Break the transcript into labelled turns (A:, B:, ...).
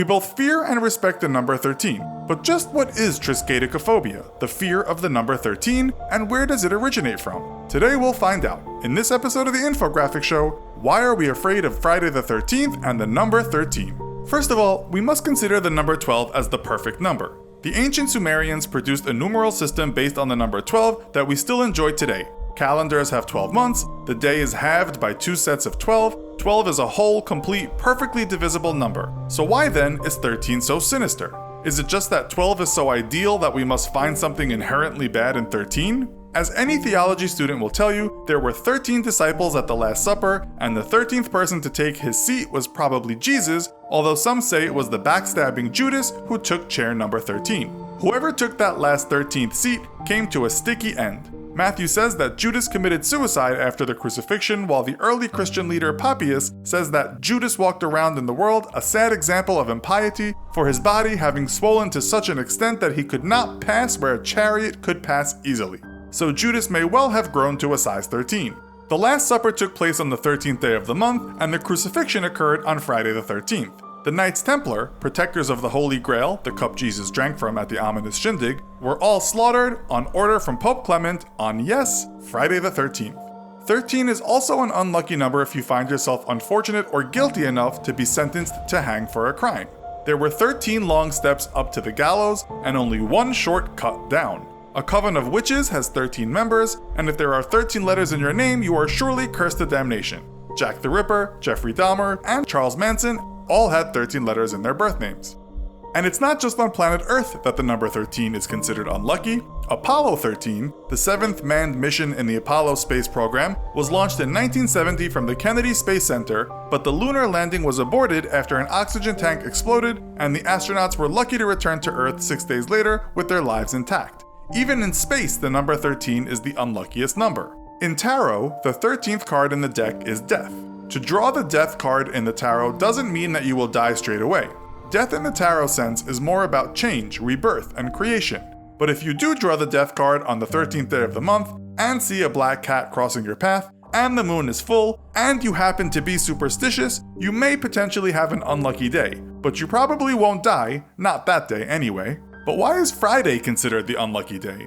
A: We both fear and respect the number 13, but just what is Triskaidekaphobia, the fear of the number 13, and where does it originate from? Today we'll find out, in this episode of the Infographic Show, why are we afraid of Friday the 13th and the number 13? First of all, we must consider the number 12 as the perfect number. The ancient Sumerians produced a numeral system based on the number 12 that we still enjoy today. Calendars have 12 months, the day is halved by 2 sets of 12, 12 is a whole, complete, perfectly divisible number. So why then is 13 so sinister? Is it just that 12 is so ideal that we must find something inherently bad in 13? As any theology student will tell you, there were 13 disciples at the Last Supper, and the 13th person to take his seat was probably Jesus, although some say it was the backstabbing Judas who took chair number 13. Whoever took that last 13th seat came to a sticky end. Matthew says that Judas committed suicide after the crucifixion, while the early Christian leader Papias says that Judas walked around in the world a sad example of impiety, for his body having swollen to such an extent that he could not pass where a chariot could pass easily. So Judas may well have grown to a size 13. The Last Supper took place on the 13th day of the month, and the crucifixion occurred on Friday the 13th. The Knights Templar, protectors of the Holy Grail, the cup Jesus drank from at the ominous shindig, were all slaughtered on order from Pope Clement on, yes, Friday the 13th. 13 is also an unlucky number if you find yourself unfortunate or guilty enough to be sentenced to hang for a crime. There were 13 long steps up to the gallows and only one short cut down. A coven of witches has 13 members, and if there are 13 letters in your name, you are surely cursed to damnation. Jack the Ripper, Jeffrey Dahmer, and Charles Manson all had 13 letters in their birth names. And it's not just on planet Earth that the number 13 is considered unlucky. Apollo 13, the 7th manned mission in the Apollo space program, was launched in 1970 from the Kennedy Space Center, but the lunar landing was aborted after an oxygen tank exploded, and the astronauts were lucky to return to Earth 6 days later with their lives intact. Even in space, the number 13 is the unluckiest number. In tarot, the 13th card in the deck is death. To draw the death card in the tarot doesn't mean that you will die straight away. Death in the tarot sense is more about change, rebirth, and creation. But if you do draw the death card on the 13th day of the month, and see a black cat crossing your path, and the moon is full, and you happen to be superstitious, you may potentially have an unlucky day. But you probably won't die, not that day anyway. But why is Friday considered the unlucky day?